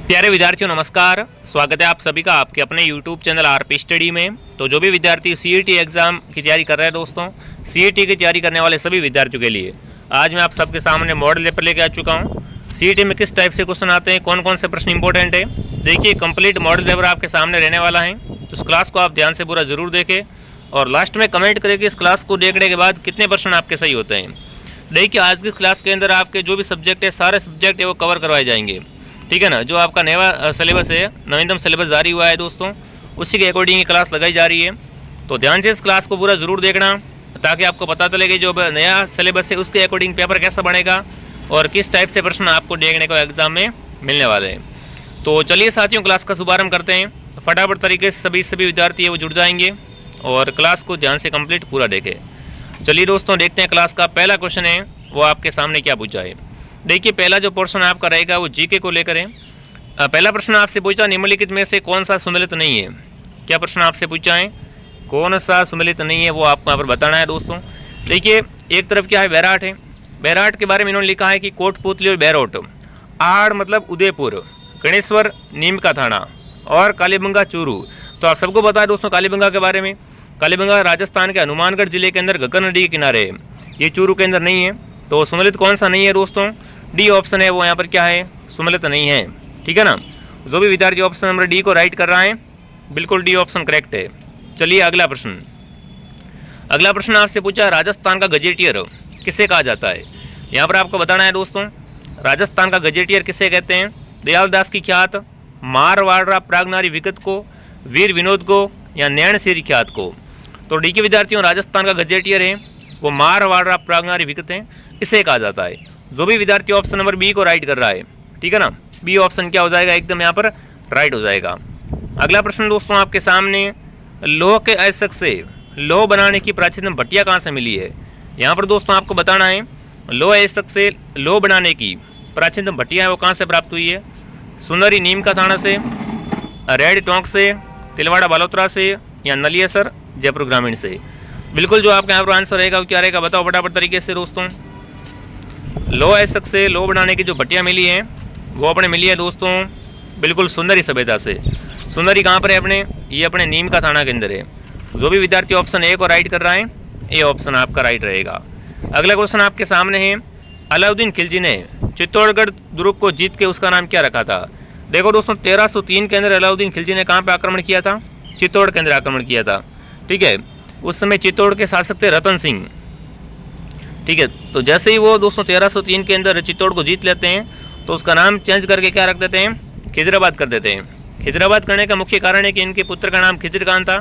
प्यारे विद्यार्थियों नमस्कार। स्वागत है आप सभी का आपके अपने YouTube चैनल आरपी स्टडी में। तो जो भी विद्यार्थी सीईटी एग्जाम की तैयारी कर रहे हैं दोस्तों, सीईटी की तैयारी करने वाले सभी विद्यार्थियों के लिए आज मैं आप सबके सामने मॉडल पेपर लेकर आ चुका हूं। सीईटी में किस टाइप से क्वेश्चन आते हैं, कौन कौन से प्रश्न इंपॉर्टेंट है, देखिए कंप्लीट मॉडल पेपर आपके सामने रहने वाला है। तो इस क्लास को आप ध्यान से पूरा जरूर देखें और लास्ट में कमेंट करें कि इस क्लास को देखने के बाद कितने प्रश्न आपके सही होते हैं। देखिए आज की क्लास के अंदर आपके जो भी सब्जेक्ट है, सारे सब्जेक्ट है वो कवर करवाए जाएंगे, ठीक है ना। जो आपका नया सिलेबस है, नवीनतम सिलेबस जारी हुआ है दोस्तों, उसी के अकॉर्डिंग ये क्लास लगाई जा रही है। तो ध्यान से इस क्लास को पूरा ज़रूर देखना ताकि आपको पता चले कि जो नया सिलेबस है उसके अकॉर्डिंग पेपर कैसा बनेगा और किस टाइप से प्रश्न आपको देखने को एग्जाम में मिलने वाले हैं। तो चलिए साथियों क्लास का शुभारंभ करते हैं। फटाफट तरीके से सभी विद्यार्थी है वो जुड़ जाएंगे और क्लास को ध्यान से कंप्लीट पूरा देखें। चलिए दोस्तों देखते हैं क्लास का पहला क्वेश्चन है वो आपके सामने क्या पूछा है। देखिए पहला जो पोर्शन आपका रहेगा वो जीके को लेकर है। पहला प्रश्न आपसे पूछा निम्नलिखित में से कौन सा सुमेलित नहीं है। क्या प्रश्न आपसे पूछा है, कौन सा सुमेलित नहीं है वो आपको यहाँ पर बताना है दोस्तों। देखिए एक तरफ क्या है, बैराट है। बैराट के बारे में इन्होंने लिखा है कि कोटपुतली और बैरोट, आड़ मतलब उदयपुर, गणेश्वर नीम का थाना और कालीबंगा चूरू। तो आप सबको पता है दोस्तों कालीबंगा के बारे में। कालीबंगा राजस्थान के हनुमानगढ़ जिले के अंदर घग्गर नदी के किनारे है, ये चूरू के अंदर नहीं है। तो सुमेलित कौन सा नहीं है दोस्तों, डी ऑप्शन है वो यहाँ पर क्या है, सुमेलित नहीं है, ठीक है ना। जो भी विद्यार्थी ऑप्शन नंबर डी को राइट कर रहा है बिल्कुल डी ऑप्शन करेक्ट है। चलिए अगला प्रश्न। अगला प्रश्न आपसे पूछा राजस्थान का गजेटियर किसे कहा जाता है। यहाँ पर आपको बताना है दोस्तों राजस्थान का गजेटियर किसे कहते हैं। दयालदास की ख्यात, मारवाड़ा प्रागनारी विगत को, वीर विनोद को या नैण सिर ख्यात को। तो डी के विद्यार्थियों राजस्थान का गजेटियर है वो मारवाड़ा प्रागनारी विगत है, इसे कहा जाता है। जो भी विद्यार्थी ऑप्शन नंबर बी को राइट कर रहा है, ठीक है ना, बी ऑप्शन क्या हो जाएगा, एकदम यहाँ पर राइट हो जाएगा। अगला प्रश्न दोस्तों आपके सामने, लोह के अयस्क से लोह बनाने की प्राचीनतम भट्टिया कहाँ से मिली है। यहाँ पर दोस्तों आपको बताना है लोह अयस्क से लोह बनाने की प्राचीनतम भट्टिया है वो कहाँ से प्राप्त हुई है। सुंदरी नीम का थाना से, रेड टोंक से, तिलवाड़ा बालोतरा से या नलियासर जयपुर ग्रामीण से। बिल्कुल जो आपका यहाँ पर आंसर रहेगा वो क्या रहेगा, बताओ फटाफट तरीके से दोस्तों। लोह अयस्क से लोह बनाने की जो भट्टियाँ मिली हैं वो अपने मिली है दोस्तों बिल्कुल सुंदरी सभ्यता से। सुंदरी कहाँ पर है अपने, ये अपने नीम का थाना के अंदर है। जो भी विद्यार्थी ऑप्शन ए को राइट कर रहा है ए ऑप्शन आपका राइट रहेगा। अगला क्वेश्चन आपके सामने है, अलाउद्दीन खिलजी ने चित्तौड़गढ़ दुर्ग को जीत के उसका नाम क्या रखा था। देखो दोस्तों 1303 के अंदर अलाउद्दीन खिलजी ने कहाँ पर आक्रमण किया था, चित्तौड़ के अंदर आक्रमण किया था, ठीक है। उस समय चित्तौड़ के शासक थे रतन सिंह, ठीक है। तो जैसे ही वो दोस्तों 1303 के अंदर चित्तौड़ को जीत लेते हैं तो उसका नाम चेंज करके क्या रख देते हैं, खिजराबाद कर देते हैं। खिजराबाद करने का मुख्य कारण है कि इनके पुत्र का नाम खिजर खान था,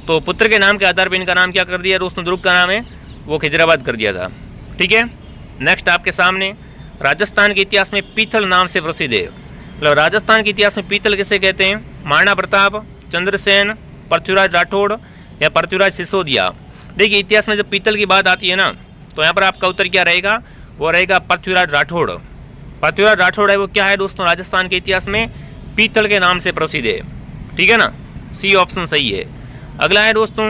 तो पुत्र के नाम के आधार पर इनका नाम क्या कर दिया दोस्तों, दुर्ग का नाम है वो खिजराबाद कर दिया था, ठीक है। नेक्स्ट आपके सामने, राजस्थान के इतिहास में पीतल नाम से प्रसिद्ध है। मतलब राजस्थान के इतिहास में पीतल किसे कहते हैं, महाराणा प्रताप, चंद्रसेन, पृथ्वीराज राठौड़ या पृथ्वीराज सिसोदिया। देखिए इतिहास में जब पीतल की बात आती है ना तो यहाँ पर आपका उत्तर क्या रहेगा, वो रहेगा पृथ्वीराज राठौड़। पृथ्वीराज राठौड़ है वो क्या है दोस्तों, राजस्थान के इतिहास में पीतल के नाम से प्रसिद्ध है, ठीक है ना, सी ऑप्शन सही है। अगला है दोस्तों,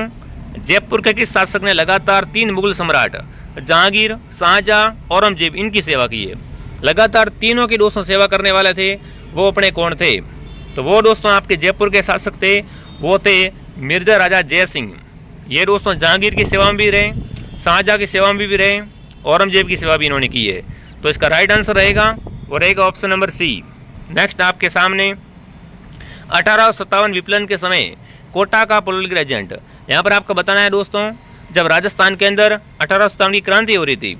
जयपुर के किस शासक ने लगातार 3 मुगल सम्राट जहांगीर, शाहजहां, औरंगजेब इनकी सेवा की है। लगातार तीनों की दोस्तों सेवा करने वाले थे वो अपने कौन थे, तो वो दोस्तों आपके जयपुर के शासक थे वो थे मिर्जा राजा जय सिंह। ये दोस्तों जहांगीर की सेवा में भी रहे, शाहजहां की सेवा में भी रहे, औरंगजेब की सेवा भी इन्होंने की है। तो इसका राइट आंसर रहेगा वो रहेगा ऑप्शन नंबर सी। नेक्स्ट आपके सामने, 1857 विप्लव के समय कोटा का पॉलिटिकल एजेंट। यहाँ पर आपको बताना है दोस्तों जब राजस्थान के अंदर 1857 की क्रांति हो रही थी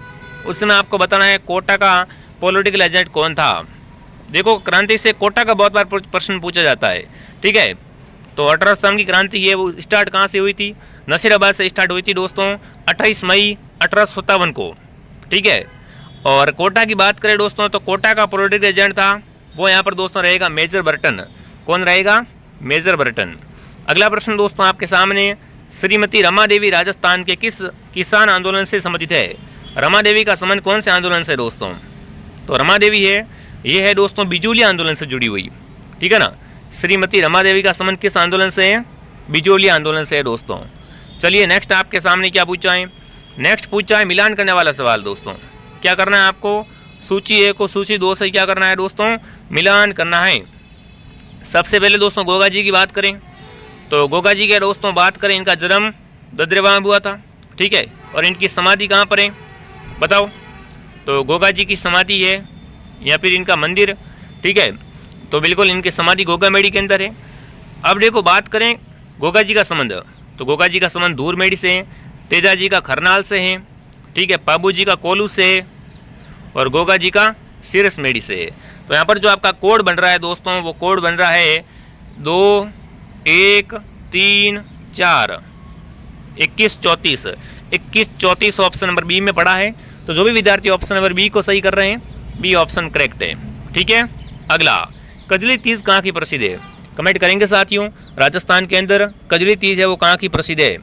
उस समय आपको बताना है कोटा का पॉलिटिकल एजेंट कौन था। देखो क्रांति से कोटा का बहुत बार प्रश्न पूछा जाता है, ठीक है। तो 1857 की क्रांति है वो स्टार्ट कहाँ से हुई थी, नसीराबाद से स्टार्ट हुई थी दोस्तों 28 मई 1857 को, ठीक है। और कोटा की बात करें दोस्तों तो कोटा का पॉलिटिकल एजेंट था वो यहाँ पर दोस्तों रहेगा मेजर बर्टन। कौन रहेगा, मेजर बर्टन। अगला प्रश्न दोस्तों आपके सामने, श्रीमती रमा देवी राजस्थान के किस किसान आंदोलन से संबंधित है। रमा देवी का संबंध कौन से आंदोलन से दोस्तों, तो रमा देवी है ये है दोस्तों बिजोलिया आंदोलन से जुड़ी हुई, ठीक है ना। श्रीमती रमा देवी का संबंध किस आंदोलन से है, बिजोलिया आंदोलन से है दोस्तों। चलिए नेक्स्ट आपके सामने क्या पूछा है, नेक्स्ट पूछा है मिलान करने वाला सवाल दोस्तों। क्या करना है आपको, सूची 1 को सूची 2 से क्या करना है दोस्तों, मिलान करना है। सबसे पहले दोस्तों गोगा जी की बात करें तो गोगा जी के दोस्तों बात करें, इनका जन्म ददरेवा में हुआ था, ठीक है। और इनकी समाधि कहाँ पर है बताओ? तो गोगा जी की समाधि है या फिर इनका मंदिर, ठीक है। तो बिल्कुल इनकी समाधि गोगामेड़ी के अंदर है। अब देखो बात करें गोगा जी का संबंध, तो गोगा जी का संबंध धूरमेड़ी से है, तेजा जी का खरनाल से है, ठीक है, पाबू जी का कोलू से है और गोगा जी का सिरसमेड़ी से है। तो यहाँ पर जो आपका कोड बन रहा है दोस्तों, वो कोड बन रहा है 2 1 3 4 21 34 21 34 ऑप्शन नंबर बी में पड़ा है। तो जो भी विद्यार्थी ऑप्शन नंबर बी को सही कर रहे हैं, बी ऑप्शन करेक्ट है, ठीक है। अगला, कजली तीज कहाँ की प्रसिद्ध है? कमेंट करेंगे साथियों। राजस्थान के अंदर कजली तीज है वो कहाँ की प्रसिद्ध है?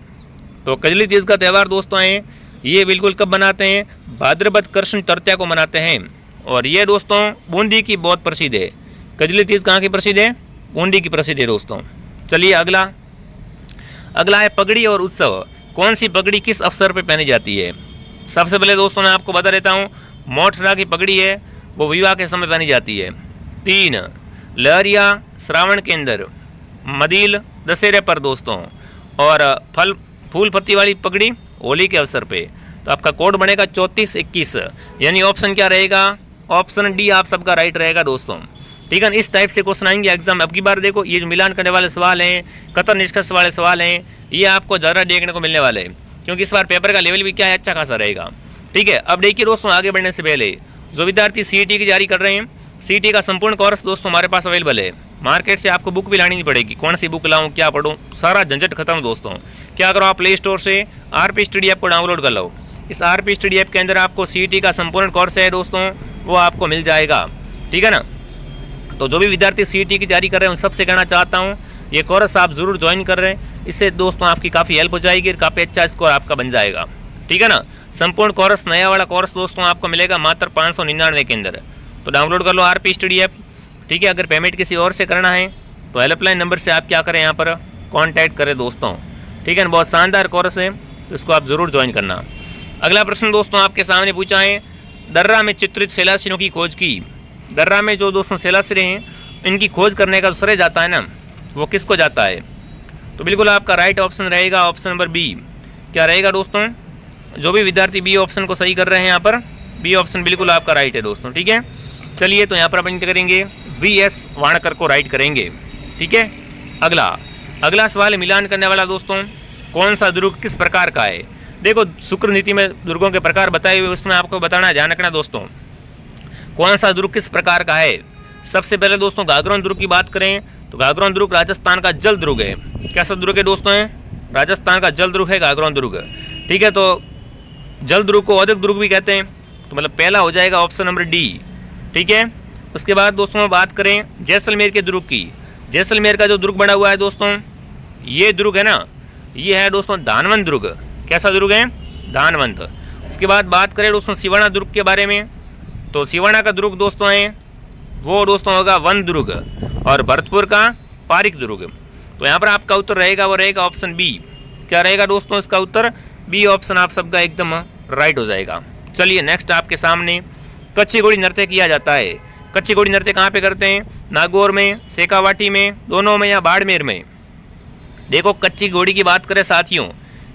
तो कजली तीज का त्यौहार दोस्तों है, ये बिल्कुल कब मनाते हैं? भाद्रपद कृष्ण तृतीया को मनाते हैं और ये दोस्तों बूंदी की बहुत प्रसिद्ध है। कजली तीज कहाँ की प्रसिद्ध है? बूंदी की प्रसिद्ध है दोस्तों। चलिए अगला, अगला है पगड़ी और उत्सव। कौन सी पगड़ी किस अवसर पर पहनी जाती है? सबसे पहले दोस्तों मैं आपको बता देता हूँ, मोठरा की पगड़ी है वो विवाह के समय पहनी जाती है। 3 लहरिया श्रावण के अंदर, मदील दशहरे पर दोस्तों, और फूल पत्ती वाली पगड़ी होली के अवसर पे। तो आपका कोड बनेगा 34 21, यानी ऑप्शन क्या रहेगा? ऑप्शन डी आप सबका राइट रहेगा दोस्तों, ठीक है। इस टाइप से क्वेश्चन आएंगे एग्जाम। अब की बार देखो ये जो मिलान करने वाले सवाल हैं, कतर निष्कर्ष वाले सवाल हैं, ये आपको ज़्यादा देखने को मिलने वाले हैं क्योंकि इस बार पेपर का लेवल भी क्या है, अच्छा खासा रहेगा, ठीक है। अब देखिए दोस्तों, आगे बढ़ने से पहले जो विद्यार्थी सीईटी की तैयारी कर रहे हैं, सीईटी का संपूर्ण कोर्स दोस्तों हमारे पास अवेलेबल है। मार्केट से आपको बुक भी लानी नहीं पड़ेगी, कौन सी बुक लाऊं, क्या पढ़ूं, सारा झंझट खत्म दोस्तों। क्या करो, आप प्ले स्टोर से आरपी स्टडी ऐप को डाउनलोड कर लो। इस आरपी स्टडी ऐप के अंदर आपको सीईटी का संपूर्ण कोर्स है दोस्तों, वो आपको मिल जाएगा, ठीक है ना। तो जो भी विद्यार्थी सीईटी की तैयारी कर रहे हैं उन सबसे कहना चाहता हूँ, ये कोर्स आप जरूर ज्वाइन कर रहे हैं, इससे दोस्तों आपकी काफ़ी हेल्प हो जाएगी और काफ़ी अच्छा स्कोर आपका बन जाएगा, ठीक है ना। संपूर्ण कोर्स, नया वाला कोर्स दोस्तों आपको मिलेगा मात्र 599 के अंदर। तो डाउनलोड कर लो आरपी स्टडी ऐप, ठीक है। अगर पेमेंट किसी और से करना है तो हेल्पलाइन नंबर से आप क्या करें, यहाँ पर कांटेक्ट करें दोस्तों, ठीक है ना। बहुत शानदार कोर्स है, तो इसको आप ज़रूर ज्वाइन करना। अगला प्रश्न दोस्तों आपके सामने पूछा है, दर्रा में चित्रित शिलाशिरों की खोज की। दर्रा में जो दोस्तों शिलाशिरें हैं, इनकी खोज करने का श्रेय जाता है ना, वो किसको जाता है? तो बिल्कुल आपका राइट ऑप्शन रहेगा ऑप्शन नंबर बी। क्या रहेगा दोस्तों? जो भी विद्यार्थी बी ऑप्शन को सही कर रहे हैं, यहाँ पर बी ऑप्शन बिल्कुल आपका राइट है दोस्तों, ठीक है। चलिए तो यहाँ पर अपन क्या करेंगे, वी.एस. वाणकर को राइट करेंगे, ठीक है। अगला सवाल है, मिलान करने वाला दोस्तों, कौन सा दुर्ग किस प्रकार का है? देखो शुक्र नीति में दुर्गों के प्रकार बताए हुए, उसमें आपको बताना, ध्यान रखना दोस्तों, कौन सा दुर्ग किस प्रकार का है। सबसे पहले दोस्तों गागरोन दुर्ग की बात करें तो गागरोन दुर्ग राजस्थान का जल दुर्ग है। कैसा दुर्ग है दोस्तों? है राजस्थान का जल दुर्ग है गागरोन दुर्ग, ठीक है। तो जल दुर्ग को औद्योगिक दुर्ग भी कहते हैं, तो मतलब पहला हो जाएगा ऑप्शन नंबर डी, ठीक है। उसके बाद दोस्तों बात करें जैसलमेर के दुर्ग की। जैसलमेर का जो दुर्ग बना हुआ है दोस्तों, ये दुर्ग है ना, ये है दोस्तों धानवंत दुर्ग। कैसा दुर्ग है? धानवंत। उसके बाद बात करें दोस्तों सिवाना दुर्ग के बारे में, तो सिवाना का दुर्ग दोस्तों है वो दोस्तों होगा वन दुर्ग, और भरतपुर का पारिक दुर्ग। तो यहाँ पर आपका उत्तर रहेगा वो रहेगा ऑप्शन बी। क्या रहेगा दोस्तों इसका उत्तर? बी ऑप्शन आप सबका एकदम राइट हो जाएगा। चलिए नेक्स्ट आपके सामने, कच्ची घोड़ी नृत्य किया जाता है। कच्ची घोड़ी नृत्य कहाँ पे करते हैं? नागौर में, शेखावाटी में, दोनों में या बाड़मेर में? देखो कच्ची घोड़ी की बात करें साथियों,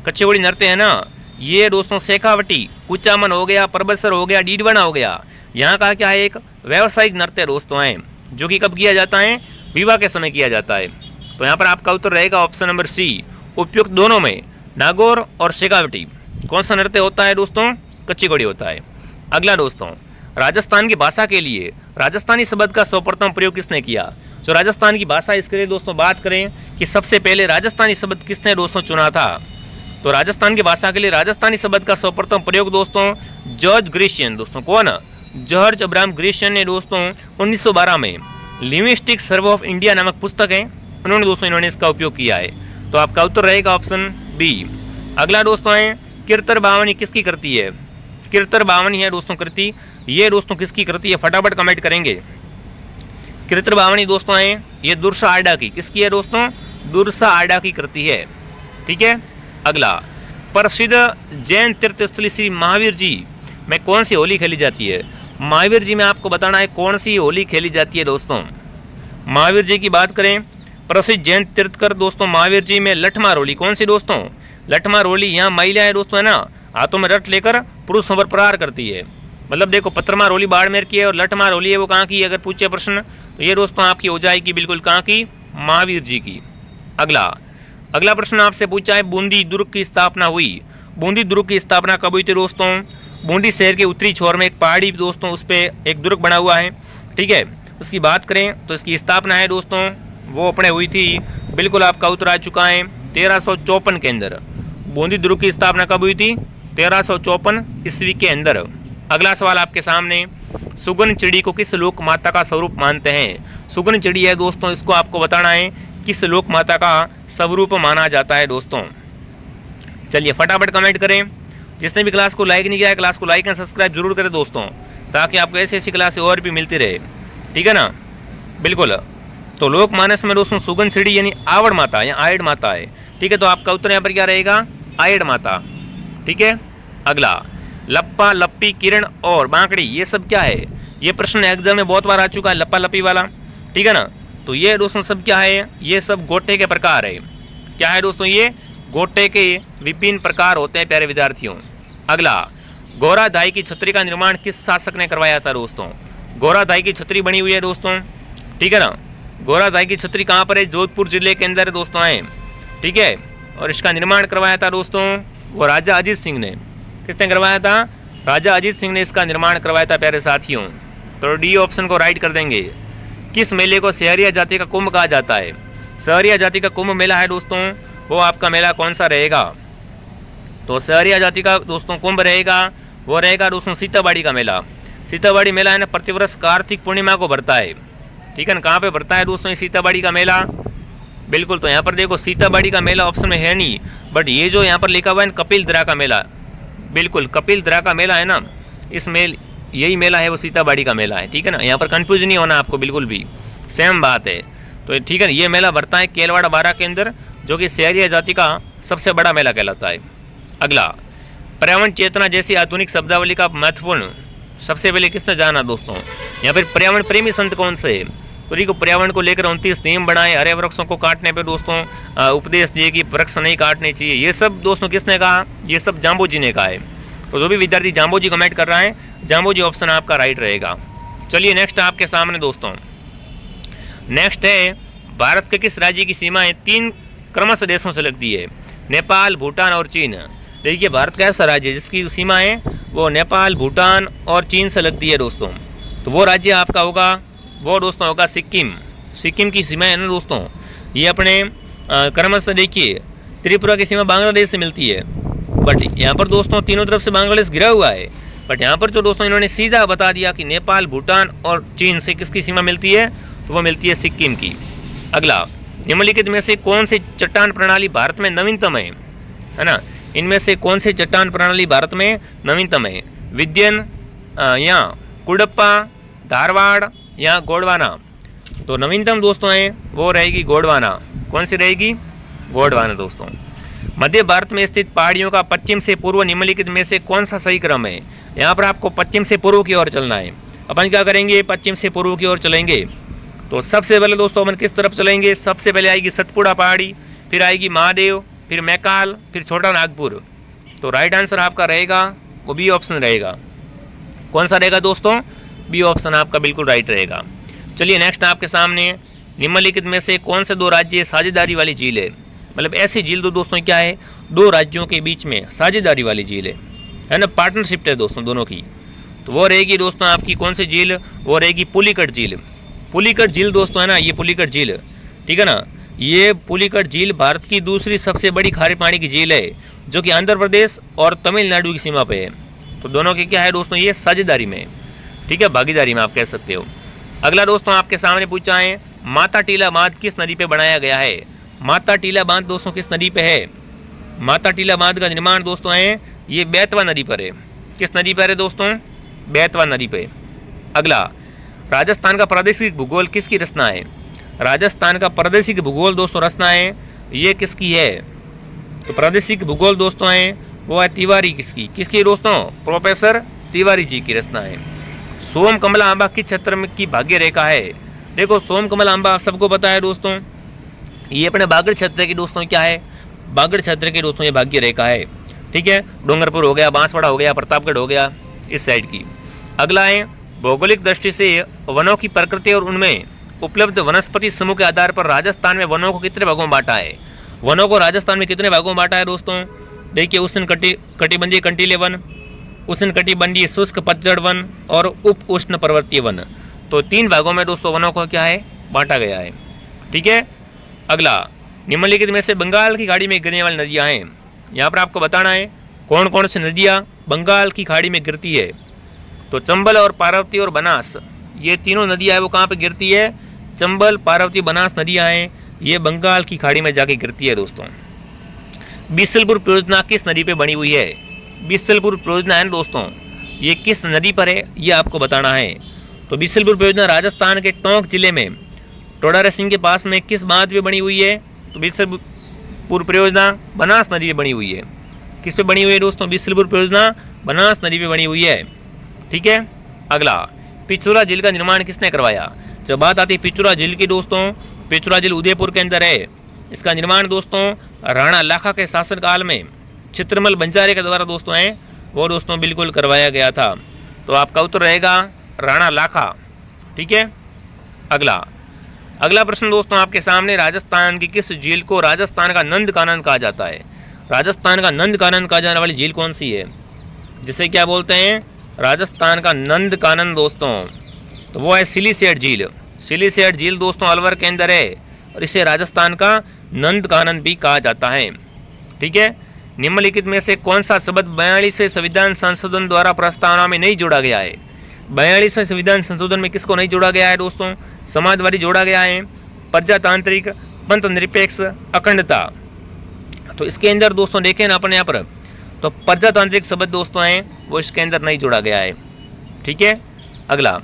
कच्ची घोड़ी नृत्य है ना, ये दोस्तों शेखावटी, कुचामन हो गया, परबसर हो गया, डीडवाना हो गया, यहाँ का क्या है, एक व्यावसायिक नृत्य दोस्तों है, जो कि कब किया जाता है? विवाह के समय किया जाता है। तो यहाँ पर आपका उत्तर रहेगा ऑप्शन नंबर सी। उपयुक्त दोनों में, नागौर और शेखावटी, कौन सा नृत्य होता है दोस्तों? कच्ची घोड़ी होता है। अगला दोस्तों, राजस्थान की भाषा के लिए राजस्थानी शब्द का सर्वप्रथम प्रयोग किसने किया? जो राजस्थान की भाषा, इसके लिए दोस्तों बात करें कि सबसे पहले राजस्थानी शब्द किसने दोस्तों चुना था, तो राजस्थान की भाषा के लिए राजस्थानी शब्द का सर्वप्रथम प्रयोग दोस्तों जॉर्ज ग्रीशियन, दोस्तों कौन? जॉर्ज अब्राहम ग्रीशियन ने दोस्तों 1912 में लिंग्विस्टिक सर्वे ऑफ इंडिया नामक पुस्तक है, उन्होंने दोस्तों इन्होंने इसका उपयोग किया है। तो आपका उत्तर रहेगा ऑप्शन बी। अगला दोस्तों है, कीर्तर बावनी किसकी कृति है? कीर्तर बावनी है दोस्तों कृति, ये दोस्तों किसकी कृति है? फटाफट कमेंट करेंगे। कीर्तर बावनी दोस्तों है ये दुर्सा आडा की, किसकी है दोस्तों? दुर्सा आडा की कृति है, ठीक है। अगला, प्रसिद्ध जैन तीर्थस्थली श्री महावीर जी में कौन सी होली खेली जाती है? महावीर जी में आपको बताना है कौन सी होली खेली जाती है दोस्तों। महावीर जी की बात करें, प्रसिद्ध जैन तीर्थकर दोस्तों महावीर जी में लठमा रोली, कौन सी दोस्तों, लठमा रोली। यहाँ महिला है दोस्तों, है ना, हाथों में रथ लेकर पुरुषों पर प्रहार करती है। मतलब देखो, पत्रमा रोली बाड़मेर की है और लठमा रोली है वो कहाँ की, अगर पूछे प्रश्न तो ये दोस्तों आपकी हो जाएगी बिल्कुल कहाँ की, महावीर जी की। अगला प्रश्न आपसे पूछा है, बूंदी दुर्ग की स्थापना हुई। बूंदी दुर्ग की स्थापना कब हुई थी दोस्तों? बूंदी शहर के उत्तरी छोर में एक पहाड़ी दोस्तों, उस पर एक दुर्ग बना हुआ है, ठीक है। उसकी बात करें तो इसकी स्थापना है दोस्तों वो अपने हुई थी, बिल्कुल आपका उत्तर आ चुका है 1354 के अंदर। बूंदी दुर्ग की स्थापना कब हुई थी? 1354 ईस्वी के अंदर। अगला सवाल आपके सामने, सुगन चिड़ी को किस लोक माता का स्वरूप मानते हैं? सुगन चिड़ी है दोस्तों, इसको आपको बताना है किस लोक माता का स्वरूप माना जाता है दोस्तों। चलिए फटाफट कमेंट करें। जिसने भी क्लास को लाइक नहीं किया है, क्लास को लाइक एंड सब्सक्राइब जरूर करें दोस्तों, ताकि आपको ऐसी ऐसी क्लास और भी मिलती रहे, ठीक है ना। बिल्कुल। तो लोक मानस में दोस्तों सुगन चिड़ी यानी आवड़ माता या आयड माता है, ठीक है। तो आपका उत्तर यहाँ पर क्या रहेगा? आयड माता, ठीक है। अगला, लप्पा लप्पी किरण और बांकड़ी, ये सब क्या है? ये प्रश्न एग्जाम में बहुत बार आ चुका है, लप्पा लप्पी वाला, ठीक है ना। तो ये दोस्तों सब क्या है? ये सब गोटे के प्रकार है। क्या है दोस्तों? ये गोटे के विभिन्न प्रकार होते हैं प्यारे विद्यार्थियों। अगला, गोराधाई की छतरी का निर्माण किस शासक ने करवाया था दोस्तों? गोराधाई की छतरी बनी हुई है दोस्तों, ठीक है ना। गोराधाई की छतरी कहाँ पर है? जोधपुर जिले के अंदर दोस्तों है, ठीक है। और इसका निर्माण करवाया था दोस्तों वो राजा अजीत सिंह ने। किसने करवाया था? राजा अजीत सिंह ने इसका निर्माण करवाया था प्यारे साथियों। तो डी ऑप्शन को राइट कर देंगे। किस मेले को सहरिया जाति का कुंभ कहा जाता है? सहरिया जाति का कुंभ मेला है दोस्तों, वो आपका मेला कौन सा रहेगा? तो सहरिया जाति का दोस्तों कुंभ रहेगा, वो रहेगा दोस्तों सीताबाड़ी का मेला। सीताबाड़ी मेला है ना, प्रतिवर्ष कार्तिक पूर्णिमा को भरता है, ठीक है ना। कहाँ पे भरता है दोस्तों ये सीताबाड़ी का मेला? बिल्कुल। तो यहाँ पर देखो सीताबाड़ी का मेला ऑप्शन में है नहीं, बट ये जो यहाँ पर लिखा हुआ है कपिल दरा का मेला, बिल्कुल कपिल दरा का मेला है ना, इस यही मेला है वो सीताबाड़ी का मेला है, ठीक है ना। यहाँ पर कंफ्यूज नहीं होना आपको, बिल्कुल भी सेम बात है। तो ठीक है ना, ये मेला भरता है केलवाड़ा बारा के अंदर, जो कि सहरिया जाति का सबसे बड़ा मेला कहलाता है। अगला, पर्यावरण चेतना जैसी आधुनिक शब्दावली का महत्वपूर्ण सबसे पहले किसने जाना दोस्तों? यहाँ पर पर्यावरण प्रेमी संत कौन से है? तो देखो, पर्यावरण को लेकर 29 नियम बनाए, हरे वृक्षों को काटने पे दोस्तों उपदेश दिए कि वृक्ष नहीं काटने चाहिए। ये सब दोस्तों किसने कहा? ये सब जाम्बो जी ने कहा है। तो जो भी विद्यार्थी जाम्बो जी कमेंट कर रहा है, जाम्बो जी ऑप्शन आपका राइट रहेगा। चलिए नेक्स्ट आपके सामने दोस्तों, नेक्स्ट है, भारत के किस राज्य की सीमाएं 3 क्रमशः देशों से लगती है? नेपाल, भूटान और चीन। देखिए, भारत का ऐसा राज्य जिसकी सीमाएं वो नेपाल, भूटान और चीन से लगती है दोस्तों। तो वो राज्य आपका होगा, वो दोस्तों होगा सिक्किम। सिक्किम की सीमा है ना दोस्तों, ये अपने क्रमशः देखिए, त्रिपुरा की सीमा बांग्लादेश से मिलती है, बट यहाँ पर दोस्तों तीनों तरफ से बांग्लादेश घिरा हुआ है। बट यहाँ पर जो दोस्तों इन्होंने सीधा बता दिया कि नेपाल, भूटान और चीन से किसकी सीमा मिलती है, तो वो मिलती है सिक्किम की। अगला, निम्नलिखित में से कौन सी चट्टान प्रणाली भारत में नवीनतम है ना? इनमें से कौन सी चट्टान प्रणाली भारत में नवीनतम है? विद्यन या कुडप्पा, धारवाड़ या गोंडवाना। तो नवीनतम दोस्तों है वो रहेगी गोंडवाना। कौन सी रहेगी? गोंडवाना दोस्तों। मध्य भारत में स्थित पहाड़ियों का पश्चिम से पूर्व निम्नलिखित में से कौन सा सही क्रम है? यहाँ पर आपको पश्चिम से पूर्व की ओर चलना है। अपन क्या करेंगे? पश्चिम से पूर्व की ओर चलेंगे। तो सबसे पहले दोस्तों अपन किस तरफ चलेंगे? सबसे पहले आएगी सतपुड़ा पहाड़ी, फिर आएगी महादेव, फिर मैकाल, फिर छोटा नागपुर। तो राइट आंसर आपका रहेगा वो बी ऑप्शन रहेगा। कौन सा रहेगा दोस्तों? बी ऑप्शन आपका बिल्कुल राइट रहेगा। चलिए नेक्स्ट आपके सामने, निम्नलिखित में से कौन से 2 राज्य साझेदारी वाली झील है? मतलब ऐसी झील दोस्तों क्या है, 2 राज्यों के बीच में साझेदारी वाली झील है ना, पार्टनरशिप है दोस्तों दोनों की। तो वो रहेगी दोस्तों आपकी कौन सी झील? वो रहेगी पुलिकट झील। पुलिकट झील दोस्तों है ना, ये पुलिकट झील, ठीक है ना। ये पुलिकट झील भारत की दूसरी सबसे बड़ी खारे पानी की झील है, जो कि आंध्र प्रदेश और तमिलनाडु की सीमा पे है। तो दोनों की क्या है दोस्तों? ये साझेदारी में, ठीक है, भागीदारी में आप कह सकते हो। अगला दोस्तों आपके सामने पूछा है, माता टीला बांध किस नदी पे बनाया गया है? माता टीला बांध दोस्तों किस नदी पे है? माता टीला बांध का निर्माण दोस्तों है ये बेतवा नदी पर है। किस नदी पर है दोस्तों? बेतवा नदी पे। अगला, राजस्थान का प्रादेशिक भूगोल किसकी रचना है? राजस्थान का प्रादेशिक भूगोल दोस्तों रचना है ये किसकी है? तो प्रादेशिक भूगोल दोस्तों है वो है तिवारी। किसकी दोस्तों? प्रोफेसर तिवारी जी की रचना है। सोम कमला आंबा किस क्षेत्र में की भाग्य रेखा है? देखो सोमकमल आंबा आप सबको पता है दोस्तों, ये अपने बागड़ क्षेत्र की दोस्तों क्या है, बागड़ क्षेत्र की दोस्तों ये भाग्य रेखा है। ठीक है, डूंगरपुर हो गया, बांसवाड़ा हो गया, प्रतापगढ़ हो गया, इस साइड की। अगला है भौगोलिक दृष्टि से वनों की प्रकृति और उनमें उपलब्ध वनस्पति समूह के आधार पर राजस्थान में वनों को कितने भागों में बांटा है। वनों को राजस्थान में कितने भागों में बांटा है दोस्तों, देखिए उष्ण कटिबंधीय कंटीले वन, उष्ण कटिबंधीय शुष्क पतझड़ वन और उप उष्ण पर्वतीय वन। तो 3 भागों में दोस्तों वनों को क्या है, बांटा गया है। ठीक है, अगला निम्नलिखित में से बंगाल की खाड़ी में गिरने वाली नदियां हैं। यहाँ पर आपको बताना है कौन कौन सी नदियाँ बंगाल की खाड़ी में गिरती है। तो चंबल और पार्वती और बनास, ये तीनों नदियाँ है वो कहाँ पे गिरती है, चंबल, पार्वती, बनास नदियाँ हैं, ये बंगाल की खाड़ी में जाके गिरती है दोस्तों। बीसलपुर परियोजना किस नदी पे बनी हुई है, बीसलपुर परियोजना है दोस्तों, ये किस नदी पर है ये आपको बताना है। तो बीसलपुर परियोजना राजस्थान के टोंक जिले में टोडारा सिंह के पास में किस बांध पे बनी हुई है, तो बीसलपुर परियोजना बनास नदी पे बनी हुई है। किस पे बनी हुई है दोस्तों, बीसलपुर परियोजना बनास नदी पे बनी हुई है। ठीक है, अगला पिछोरा झील का निर्माण किसने करवाया। जब बात आती है पिछोरा झील की दोस्तों, पिछोरा झील उदयपुर के अंदर है। इसका निर्माण दोस्तों राणा लाखा के शासनकाल में चित्रमल बंजारे के द्वारा दोस्तों है वो दोस्तों बिल्कुल करवाया गया था। तो आपका उत्तर रहेगा राणा लाखा। ठीक है, अगला प्रश्न दोस्तों आपके सामने, राजस्थान की किस झील को राजस्थान का नंद कानन कहा जाता है। राजस्थान का नंद कानन कहा जाने वाली झील कौन सी है, जिसे क्या बोलते हैं, राजस्थान का नंद कानन दोस्तों, तो वो है सिलीसेट झील। सिलीसेट झील दोस्तों अलवर के अंदर है और इसे राजस्थान का नंद कानन भी कहा जाता है। ठीक है, निम्नलिखित में से कौन सा शब्द 42वें संविधान संशोधन द्वारा प्रस्तावना में नहीं जोड़ा गया है। 42वें संविधान संशोधन में किसको नहीं जोड़ा गया है दोस्तों, समाजवादी जोड़ा गया है, प्रजातांत्रिक, पंथ निरपेक्ष, अखंडता। तो इसके अंदर दोस्तों देखें ना अपने यहाँ पर, तो प्रजातांत्रिक शब्द दोस्तों हैं वो इसके अंदर नहीं जोड़ा गया है। ठीक है, अगला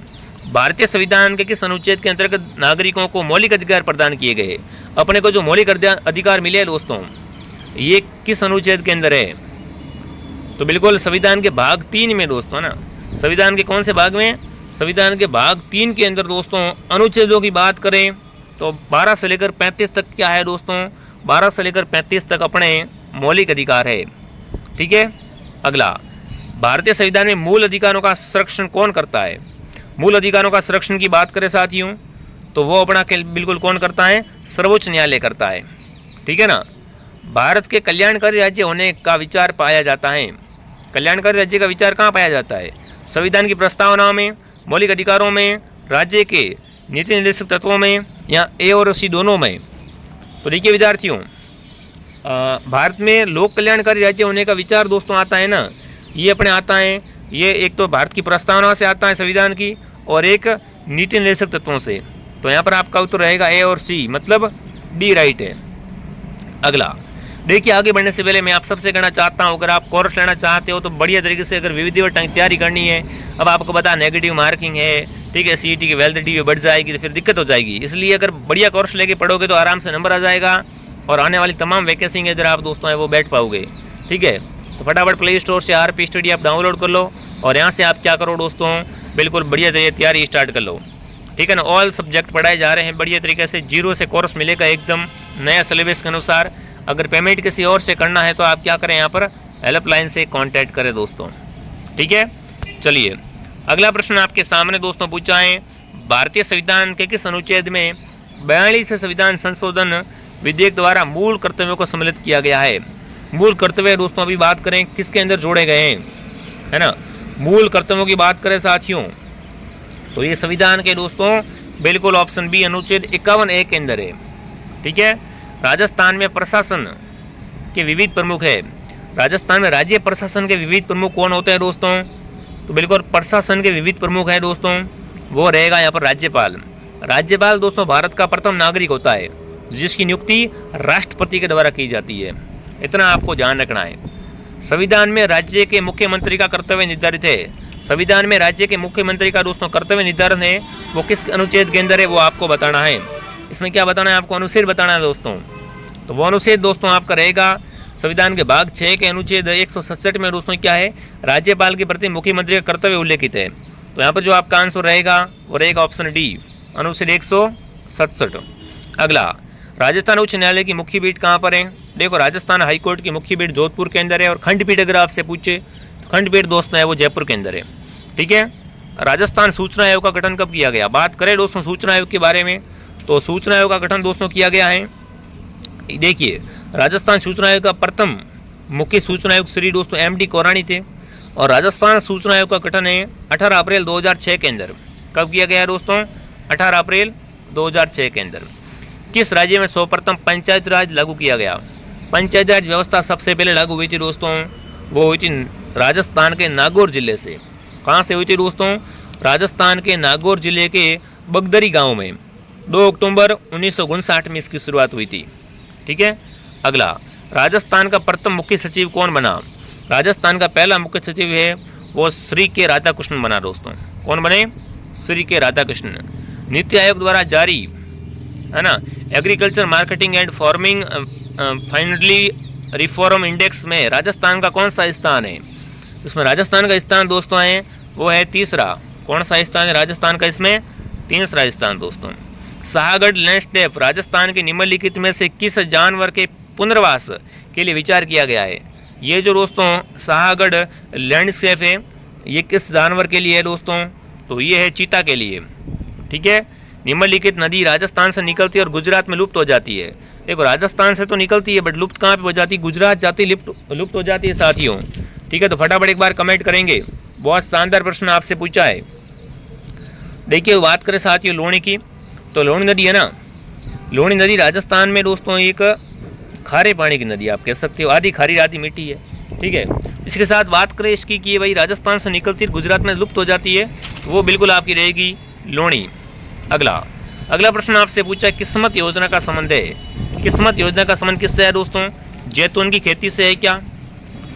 भारतीय संविधान के किस अनुच्छेद के अंतर्गत नागरिकों को मौलिक अधिकार प्रदान किए गए। अपने को जो मौलिक अधिकार मिले दोस्तों ये किस अनुच्छेद के अंदर है, तो बिल्कुल संविधान के भाग 3 में दोस्तों ना। संविधान के कौन से भाग में, संविधान के भाग 3 के अंदर दोस्तों अनुच्छेदों की बात करें तो 12 से लेकर 35 तक क्या है दोस्तों, 12 से लेकर 35 तक अपने मौलिक अधिकार है। ठीक है, अगला भारतीय संविधान में मूल अधिकारों का संरक्षण कौन करता है। मूल अधिकारों का संरक्षण की बात करें साथियों तो वो अपना बिल्कुल कौन करता है, सर्वोच्च न्यायालय करता है। ठीक है ना, भारत के कल्याणकारी राज्य होने का विचार पाया जाता है। कल्याणकारी राज्य का विचार कहाँ पाया जाता है, संविधान की प्रस्तावना में, मौलिक अधिकारों में, राज्य के नीति निर्देशक तत्वों में या ए और सी दोनों में। तो देखिए विद्यार्थियों, भारत में लोक कल्याणकारी राज्य होने का विचार दोस्तों आता है ना, ये अपने आता है, ये एक तो भारत की प्रस्तावना से आता है संविधान की और एक नीति निर्देशक तत्वों से। तो यहाँ पर आपका उत्तर रहेगा ए और सी, मतलब डी राइट है। अगला देखिए, आगे बढ़ने से पहले मैं आप सबसे कहना चाहता हूँ, अगर आप कोर्स लेना चाहते हो तो बढ़िया तरीके से अगर विधिवत तैयारी करनी है। अब आपको पता नेगेटिव मार्किंग है, ठीक है, सीईटी की वैलिडिटी बढ़ जाएगी तो फिर दिक्कत हो जाएगी। इसलिए अगर बढ़िया कोर्स लेके पढ़ोगे तो आराम से नंबर आ जाएगा और आने वाली तमाम वैकेंसी के अंदर आप दोस्तों है वो बैठ पाओगे। ठीक है, तो फटाफट प्ले स्टोर से आरपी स्टडी आप डाउनलोड कर लो और यहाँ से आप क्या करो दोस्तों, बिल्कुल बढ़िया तैयारी स्टार्ट कर लो। ठीक है ना, ऑल सब्जेक्ट पढ़ाए जा रहे हैं बढ़िया तरीके से, 0 से कोर्स मिलेगा एकदम नया सिलेबस के अनुसार। अगर पेमेंट किसी और से करना है तो आप क्या करें, यहाँ पर हेल्पलाइन से कांटेक्ट करें दोस्तों। ठीक है, चलिए अगला प्रश्न आपके सामने दोस्तों पूछा है, भारतीय संविधान के किस अनुच्छेद में 42वें संविधान संशोधन विधेयक द्वारा मूल कर्तव्यों को सम्मिलित किया गया है। मूल कर्तव्य दोस्तों अभी बात करें किसके अंदर जोड़े गए हैं, है ना, मूल कर्तव्यों की बात करें साथियों तो ये संविधान के दोस्तों बिल्कुल ऑप्शन बी अनुच्छेद 51A के अंदर है। ठीक है, राजस्थान में प्रशासन के विविध प्रमुख है। राजस्थान में राज्य प्रशासन के विविध प्रमुख कौन होते हैं दोस्तों, तो बिल्कुल प्रशासन के विविध प्रमुख हैं दोस्तों, वो रहेगा यहाँ पर राज्यपाल। राज्यपाल दोस्तों भारत का प्रथम नागरिक होता है जिसकी नियुक्ति राष्ट्रपति के द्वारा की जाती है, इतना आपको ध्यान रखना है। संविधान में राज्य के मुख्यमंत्री का कर्तव्य निर्धारित है। संविधान में राज्य के मुख्यमंत्री का दोस्तों कर्तव्य निर्धारण है, वो किस अनुच्छेद के अंदर है वो आपको बताना है। इसमें क्या बताना है आपको, अनुच्छेद बताना है दोस्तों। तो वो अनुच्छेद दोस्तों आपका रहेगा संविधान के भाग 6 के अनुच्छेद 167 में दोस्तों क्या है, राज्यपाल के प्रति मुख्यमंत्री का कर्तव्य उल्लेखित है। तो यहाँ पर जो आपका आंसर रहेगा वो रहेगा ऑप्शन डी, अनुच्छेद 167। अगला, राजस्थान उच्च न्यायालय की मुख्य पीठ कहाँ पर है? देखो, राजस्थान हाईकोर्ट की मुख्य पीठ जोधपुर के अंदर है, और खंडपीठ अगर आपसे पूछे तो खंडपीठ दोस्तों है वो जयपुर के अंदर है। ठीक है। राजस्थान सूचना आयोग का गठन कब किया गया? बात करें दोस्तों सूचना आयोग के बारे में, तो सूचना आयोग का गठन दोस्तों किया गया है। देखिए, राजस्थान सूचना आयोग का प्रथम मुख्य सूचना आयुक्त श्री दोस्तों MD कोरानी थे, और राजस्थान सूचना आयोग का गठन है 18 अप्रैल 2006 के अंदर। कब किया गया है दोस्तों? 18 अप्रैल 2006 के अंदर। किस राज्य में सर्वप्रथम पंचायत राज लागू किया गया? पंचायत राज व्यवस्था सबसे पहले लागू हुई थी दोस्तों, वो हुई थी राजस्थान के नागौर जिले से। कहाँ से हुई थी दोस्तों? राजस्थान के नागौर जिले के बगदरी गांव में 2 अक्टूबर 1959 में इसकी शुरुआत हुई थी। ठीक है। अगला, राजस्थान का प्रथम मुख्य सचिव कौन बना? राजस्थान का पहला मुख्य सचिव है वो श्री के राधाकृष्णन बना दोस्तों। कौन बने? श्री के राधाकृष्णन। नीति आयोग द्वारा जारी है ना agriculture marketing and farming finally reform index में राजस्थान का कौन सा स्थान है? इसमें राजस्थान का स्थान दोस्तों है वो है तीसरा। कौन सा स्थान है राजस्थान का? इसमें तीसरा स्थान दोस्तों। शाहगढ़ लैंडस्केप राजस्थान के निम्नलिखित में से किस जानवर के पुनर्वास के लिए विचार किया गया है? ये जो दोस्तों शाहगढ़ लैंडस्केप है ये किस जानवर के लिए है दोस्तों? तो ये है चीता के लिए। ठीक है। निम्नलिखित नदी राजस्थान से निकलती है और गुजरात में लुप्त हो जाती है। देखो, राजस्थान से तो निकलती है बट लुप्त कहाँ पे हो जाती है? गुजरात जाती लुप्त हो जाती है साथियों। ठीक है, तो फटाफट एक बार कमेंट करेंगे। बहुत शानदार प्रश्न आपसे पूछा है। देखिए, बात करें साथियों लोणी की, तो लोणी नदी है ना, लोणी नदी राजस्थान में दोस्तों एक खारे पानी की नदी आप कह सकते हो, आधी खारी आधी मीठी है। ठीक है। इसके साथ बात करें इसकी कि भाई राजस्थान से निकलती है गुजरात में लुप्त हो जाती है, वो बिल्कुल आपकी रहेगी लोणी। अगला प्रश्न आपसे पूछा किस्मत योजना का संबंध है। किस्मत योजना का संबंध किससे है दोस्तों? जैतून की खेती से है क्या?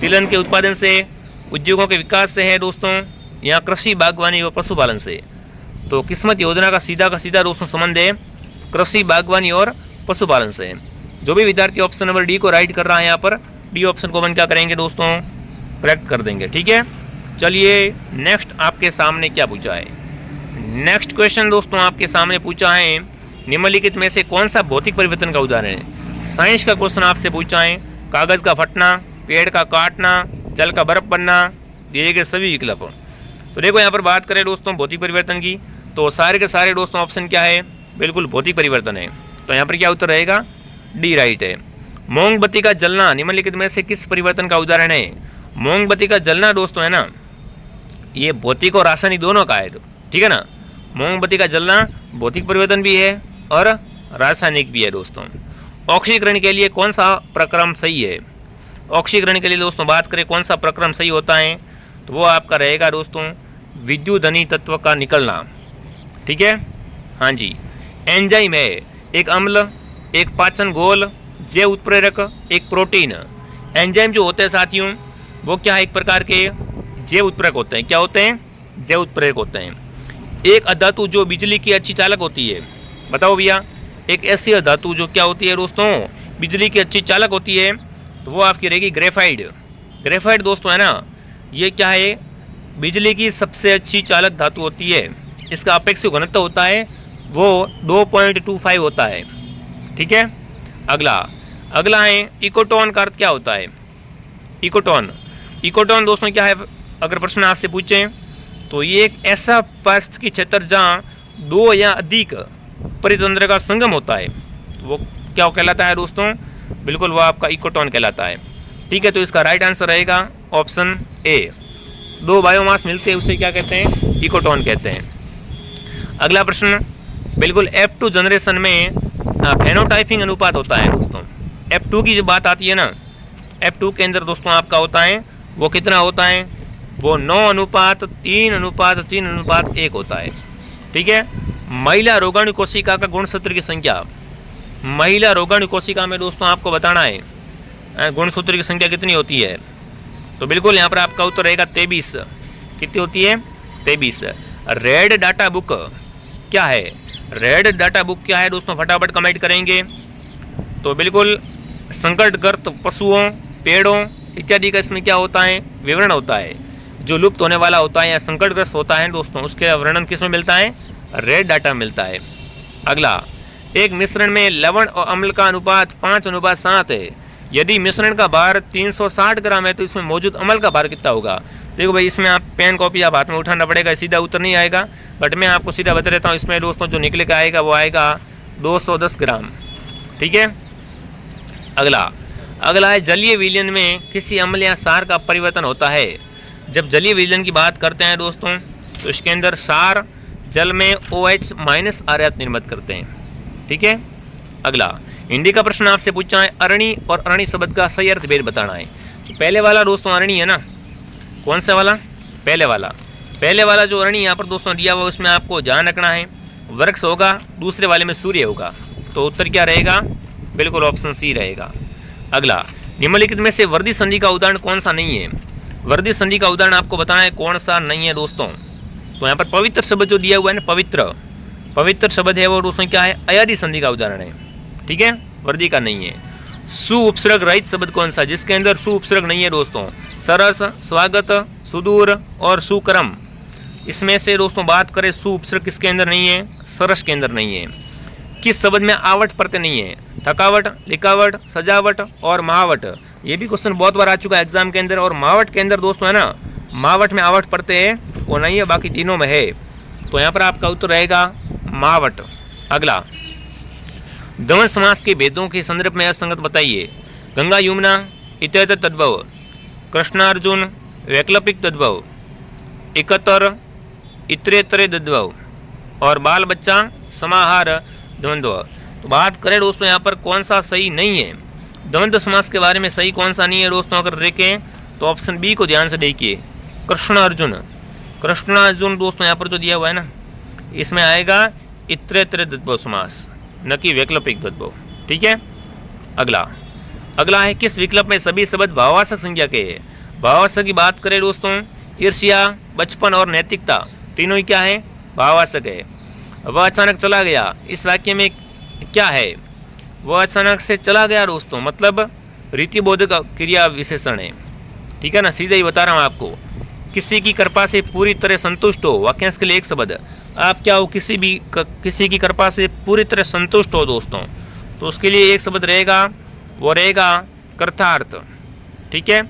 तिलहन के उत्पादन से, उद्योगों के विकास से है दोस्तों, या कृषि बागवानी और पशुपालन से? तो किस्मत योजना का सीधा दोस्तों संबंध है कृषि बागवानी और पशुपालन से। जो भी विद्यार्थी ऑप्शन नंबर डी को राइट कर रहा है यहाँ पर डी ऑप्शन को अपन क्या करेंगे दोस्तों? करेक्ट कर देंगे। ठीक है। चलिए नेक्स्ट आपके सामने क्या पूछा है? नेक्स्ट क्वेश्चन दोस्तों आपके सामने पूछा है निम्नलिखित में से कौन सा भौतिक परिवर्तन का उदाहरण है? साइंस का क्वेश्चन आपसे पूछा है। कागज का फटना, पेड़ का काटना, जल का बर्फ बनना, दिए गए सभी विकल्प। तो देखो यहाँ पर बात करें दोस्तों भौतिक परिवर्तन की, तो सारे के सारे दोस्तों ऑप्शन क्या है? बिल्कुल भौतिक परिवर्तन है। तो यहाँ पर क्या उत्तर रहेगा? डी राइट है। मोमबत्ती का जलना निम्नलिखित में से किस परिवर्तन का उदाहरण है? मोमबत्ती का जलना दोस्तों है ना, ये भौतिक और रासायनिक दोनों का है। ठीक है ना, मोमबत्ती का जलना भौतिक परिवर्तन भी है और रासायनिक भी है दोस्तों। ऑक्सीकरण के लिए कौन सा प्रक्रम सही है? ऑक्सीकरण के लिए दोस्तों बात करें कौन सा प्रक्रम सही होता है, तो वो आपका रहेगा दोस्तों विद्युतधनी तत्व का निकलना। ठीक है। हाँ जी। एंजाइम है एक अम्ल, एक पाचन घोल, जैव उत्प्रेरक, एक प्रोटीन। एंजाइम जो होते हैं साथियों वो क्या है? एक प्रकार के जैव उत्प्रेरक होते हैं। क्या होते हैं? जैव उत्प्रेरक होते हैं। एक अधातु जो बिजली की अच्छी चालक होती है, बताओ भैया, एक ऐसी धातु जो क्या होती है दोस्तों? बिजली की अच्छी चालक होती है, तो वो आपकी रहेगी ग्रेफाइट। ग्रेफाइट दोस्तों है ना, ये क्या है? बिजली की सबसे अच्छी चालक धातु होती है। इसका अपेक्षित घनत्व होता है वो 2.25 होता है। ठीक है। अगला है इकोटोन का अर्थ क्या होता है? इकोटोन दोस्तों क्या है? अगर प्रश्न आपसे पूछें तो ये एक ऐसा पारिस्थितिकी क्षेत्र जहाँ 2 या अधिक परितंत्र का संगम होता है, वो क्या कहलाता है दोस्तों? बिल्कुल वो आपका इकोटोन कहलाता है। ठीक है। तो इसका राइट आंसर रहेगा ऑप्शन ए। 2 बायोमास मिलते हैं उसे क्या कहते हैं? इकोटोन कहते हैं। अगला प्रश्न, बिल्कुल F2 जनरेशन में फेनोटाइपिंग अनुपात होता है दोस्तों। F2 की जो बात आती है ना, F2 के अंदर दोस्तों आपका होता है वो कितना होता है? वो 9:3:3:1 होता है। ठीक है। महिला रोगाणु कोशिका का गुणसूत्र की संख्या, महिला रोगाणु कोशिका में दोस्तों आपको बताना है गुणसूत्र की संख्या कितनी होती है। तो बिल्कुल यहाँ पर आपका उत्तर रहेगा 23। कितनी होती है? 23। रेड डाटा बुक क्या है? रेड डाटा बुक क्या है दोस्तों? फटाफट कमेंट करेंगे। तो बिल्कुल संकटग्रस्त पशुओं, पेड़ों इत्यादि का इसमें क्या होता है? विवरण होता है। जो लुप्त होने वाला होता है या संकटग्रस्त होता है दोस्तों, उसके वर्णन किस में मिलता है? रेड डाटा मिलता है। अगला, एक मिश्रण में लवण और अम्ल का अनुपात 5:7 है। यदि मिश्रण का भार 360 ग्राम है तो इसमें मौजूद अम्ल का भार कितना होगा। देखो भाई, इसमें आप पेन कॉपी आप हाथ में उठाना पड़ेगा, सीधा उत्तर नहीं आएगा, बट मैं आपको सीधा बता देता हूँ। इसमें दोस्तों जो निकले का आएगा वो आएगा 210 ग्राम। ठीक है। अगला है, जलीय विलयन में किसी अम्ल या सार का परिवर्तन होता है। जब जलीय विलयन की बात करते हैं दोस्तों तो इसके अंदर सार जल में OH- आर्यत निर्मित करते हैं। ठीक है। अगला, हिंदी का प्रश्न आपसे पूछा है, अरणी और अरणी शब्द का सही अर्थ भेद बताना है। तो पहले वाला दोस्तों अरणी है ना, कौन सा वाला, पहले वाला जो अरणी यहाँ पर दोस्तों दिया हुआ उसमें आपको ध्यान रखना है वृक्ष होगा, दूसरे वाले में सूर्य होगा। तो उत्तर क्या रहेगा, बिल्कुल ऑप्शन सी रहेगा। अगला, निम्नलिखित में से वर्दी संधि का उदाहरण कौन सा नहीं है। वर्दी संधि का उदाहरण आपको बताना है कौन सा नहीं है दोस्तों। तो यहाँ पर पवित्र शब्द जो दिया हुआ है ना, पवित्र शब्द है वो दोस्तों क्या है, अयादी संधि का उदाहरण है। ठीक है, वर्दी का नहीं है। सु उपसर्ग रहित शब्द कौन सा, जिसके अंदर सु उपसर्ग नहीं है दोस्तों। सरस, स्वागत, सुदूर और सुक्रम, इसमें से दोस्तों बात करें सु उपसर्ग किसके अंदर नहीं है, सरस के अंदर नहीं है। किस शब्द में आवट प्रत्यय नहीं है, थकावट, लिखावट, सजावट और महावट। ये भी क्वेश्चन बहुत बार आ चुका है एग्जाम के अंदर। और महावट के अंदर दोस्तों है ना, महावट में आवट प्रत्यय है वो नहीं है, बाकी तीनों में है। तो यहाँ पर आपका उत्तर रहेगा महावट। अगला, द्वंद्व समास के भेदों के संदर्भ में असंगत बताइए। गंगा यमुना, इतरेतर तद्भव, कृष्णार्जुन, वैकल्पिक तद्भव, एकतर, इतरेतरे तद्भव और बाल बच्चा, समाहार, द्वंद्व। तो बात करें दोस्तों यहाँ पर कौन सा सही नहीं है, द्वंद्व समास के बारे में सही कौन सा नहीं है दोस्तों, अगर देखें तो ऑप्शन बी को ध्यान से देखिए, कृष्णार्जुन दोस्तों यहाँ पर जो दिया हुआ है ना, इसमें आएगा इतरेतर तद्भव समास, न कि वैकल्पिक तद्भव। ठीक है। अगला है, किस विकल्प में सभी शब्द भाववाचक संज्ञा के है। भाववाचक की बात करें दोस्तों, ईर्ष्या, बचपन और नैतिकता, तीनों ही क्या है, भाववाचक है। वह अचानक चला गया, इस वाक्य में क्या है, वह अचानक से चला गया दोस्तों, मतलब रीतिबोधक क्रिया विशेषण है। ठीक है ना, सीधे ही बता रहा हूँ आपको। किसी की कृपा से पूरी तरह संतुष्ट हो, वाक्यांश के लिए एक शब्द, आप क्या हो, किसी की कृपा से पूरी तरह संतुष्ट हो दोस्तों, तो उसके लिए एक शब्द रहेगा, वो रहेगा कृतार्थ। ठीक है।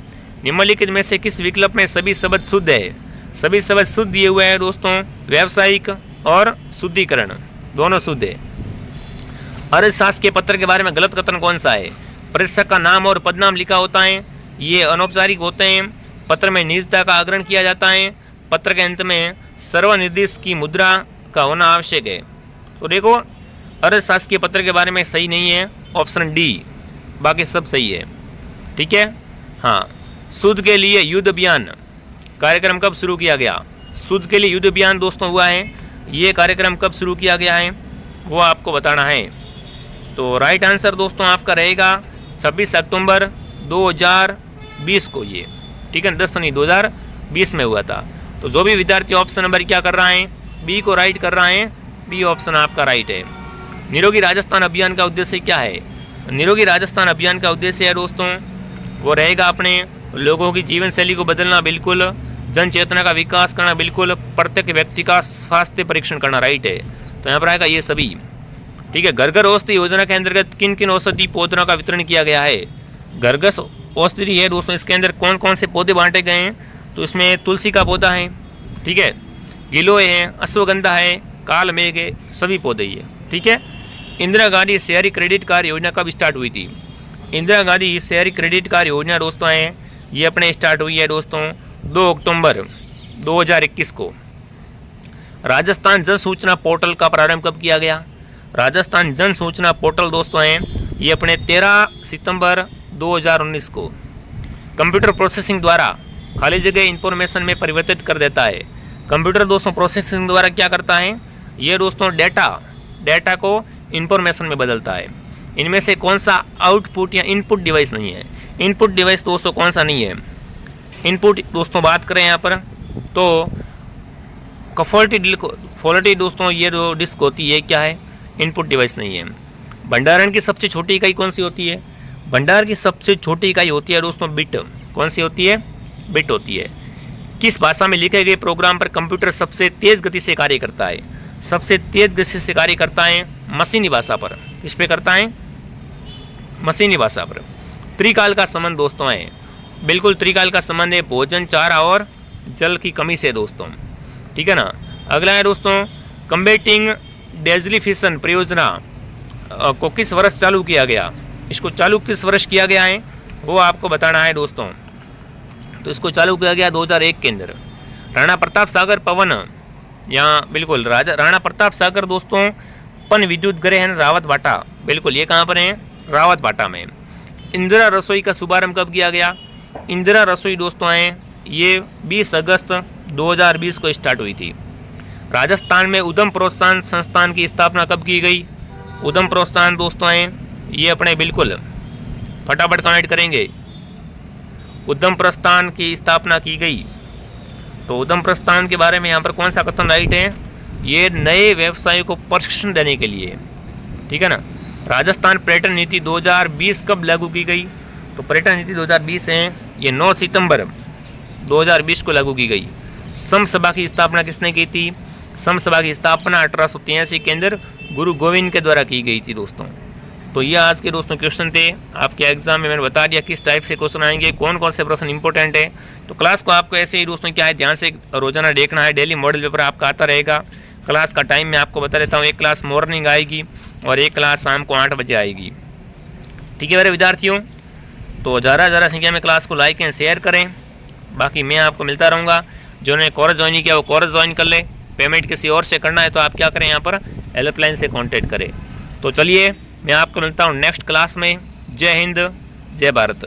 निम्नलिखित में से किस विकल्प में सभी शब्द शुद्ध है। सभी शब्द शुद्ध दिए हुए हैं दोस्तों, व्यावसायिक और शुद्धिकरण दोनों शुद्ध है। अर्थशास्त्र के पत्र के बारे में गलत कथन कौन सा है। परीक्षक का नाम और पदनाम लिखा होता है, ये अनौपचारिक होते हैं। पत्र में निजता का आग्रहण किया जाता है। पत्र के अंत में सर्वनिर्दिष्ट की मुद्रा का होना आवश्यक है। तो देखो, अर्थशास्त्र के पत्र के बारे में सही नहीं है ऑप्शन डी, बाकी सब सही है। ठीक है। हाँ, शुद्ध के लिए युद्ध अभियान कार्यक्रम कब शुरू किया गया। शुद्ध के लिए युद्ध अभियान दोस्तों हुआ है, ये कार्यक्रम कब शुरू किया गया है वो आपको बताना है। तो राइट आंसर दोस्तों आपका रहेगा 26 अक्टूबर 2020 को ये। ठीक है, 10 नहीं 2020 में हुआ था। तो जो भी विद्यार्थी ऑप्शन नंबर क्या कर रहा है, बी को राइट कर रहा है, बी ऑप्शन आपका राइट है। निरोगी राजस्थान अभियान का उद्देश्य क्या है। निरोगी राजस्थान अभियान का उद्देश्य है दोस्तों, वो रहेगा अपने लोगों की जीवन शैली को बदलना, बिल्कुल जन चेतना का विकास करना, बिल्कुल प्रत्येक व्यक्ति का स्वास्थ्य परीक्षण करना। राइट है। तो यहाँ पर आएगा ये सभी। ठीक है। घर घर औषधि योजना के अंतर्गत किन किन औषधि पौधों का वितरण किया गया है। घर घर औषधि है दोस्तों, इसके अंदर कौन कौन से पौधे बांटे गए हैं, तो इसमें तुलसी का पौधा है, ठीक है, गिलोय है, अश्वगंधा है, काल मेघ है, सभी पौधे ही है। ठीक है। इंदिरा गांधी शहरी क्रेडिट कार्ड योजना कब स्टार्ट हुई थी। इंदिरा गांधी शहरी क्रेडिट कार्ड योजना दोस्तों है, ये अपने स्टार्ट हुई है दोस्तों 2 अक्टूबर 2021 को। राजस्थान जन सूचना पोर्टल का प्रारंभ कब किया गया। राजस्थान जन सूचना पोर्टल दोस्तों हैं, ये अपने 13 सितंबर 2019 को। कंप्यूटर प्रोसेसिंग द्वारा खाली जगह इंफॉर्मेशन में परिवर्तित कर देता है। कंप्यूटर दोस्तों प्रोसेसिंग द्वारा क्या करता है, ये दोस्तों डेटा को इंफॉर्मेशन में बदलता है। इनमें से कौन सा आउटपुट या इनपुट डिवाइस नहीं है। इनपुट डिवाइस दोस्तों कौन सा नहीं है। इनपुट दोस्तों बात करें यहाँ पर तो फॉल्टी दोस्तों ये जो डिस्क होती है क्या है, इनपुट डिवाइस नहीं है। भंडारण की सबसे छोटी इकाई कौन सी होती है। भंडार की सबसे छोटी इकाई होती है दोस्तों बिट। कौन सी होती है, बिट होती है। किस भाषा में लिखे गए प्रोग्राम पर कंप्यूटर सबसे तेज गति से कार्य करता है। सबसे तेज गति से कार्य करता है मशीनी भाषा पर। इस पे करता है मशीनी भाषा पर। त्रिकाल का संबंध दोस्तों है, बिल्कुल त्रिकाल का संबंध है भोजन, चारा और जल की कमी से दोस्तों, ठीक है ना। अगला है दोस्तों, कम्बेटिंग डेजलीफिशन परियोजना को किस वर्ष चालू किया गया। इसको चालू किस वर्ष किया गया है वो आपको बताना है दोस्तों। तो इसको चालू किया गया 2001 के अंदर। राणा प्रताप सागर पवन, यहाँ बिल्कुल राणा प्रताप सागर दोस्तों पन विद्युत ग्रह रावत भाटा, बिल्कुल ये कहाँ पर है, रावत भाटा में। इंदिरा रसोई का शुभारंभ कब किया गया। इंदिरा रसोई दोस्तों है ये 20 अगस्त 2020 को स्टार्ट हुई थी। राजस्थान में उद्यम प्रोत्साहन संस्थान की स्थापना कब की गई। उद्यम प्रोत्साहन दोस्तों हैं ये अपने बिल्कुल फटाफट कमेंट करेंगे। उद्यम प्रस्थान की स्थापना की गई। तो उद्यम प्रस्थान के बारे में यहाँ पर कौन सा कथन राइट है, ये नए व्यवसायों को प्रशिक्षण देने के लिए, ठीक है ना। राजस्थान पर्यटन नीति 2020 कब लागू की गई। तो पर्यटन नीति 2020 है ये 9 सितंबर 2020 को लागू की गई। सम सभा की स्थापना किसने की थी। सम सभा की स्थापना 1883 के अंदर गुरु गोविंद के द्वारा की गई थी दोस्तों। तो ये आज के दोस्तों क्वेश्चन थे आपके एग्जाम में। मैंने बता दिया किस टाइप से क्वेश्चन आएंगे, कौन कौन से प्रश्न इंपॉर्टेंट है। तो क्लास को आपको ऐसे ही दोस्तों क्या है ध्यान से रोजाना देखना है। डेली मॉडल पेपर आपका आता रहेगा। क्लास का टाइम मैं आपको बता देता हूँ, एक क्लास मॉर्निंग आएगी और एक क्लास शाम को 8 बजे आएगी, ठीक है मेरे विद्यार्थियों। तो ज़्यादा संख्या में क्लास को लाइक एंड शेयर करें। बाकी मैं आपको मिलता रहूँगा। जिन्होंने कोर्स ज्वाइन नहीं किया वो कोर्स ज्वाइन कर ले। पेमेंट किसी और से करना है तो आप क्या करें, यहाँ पर हेल्पलाइन से कांटेक्ट करें। तो चलिए मैं आपको मिलता हूँ नेक्स्ट क्लास में। जय हिंद, जय भारत।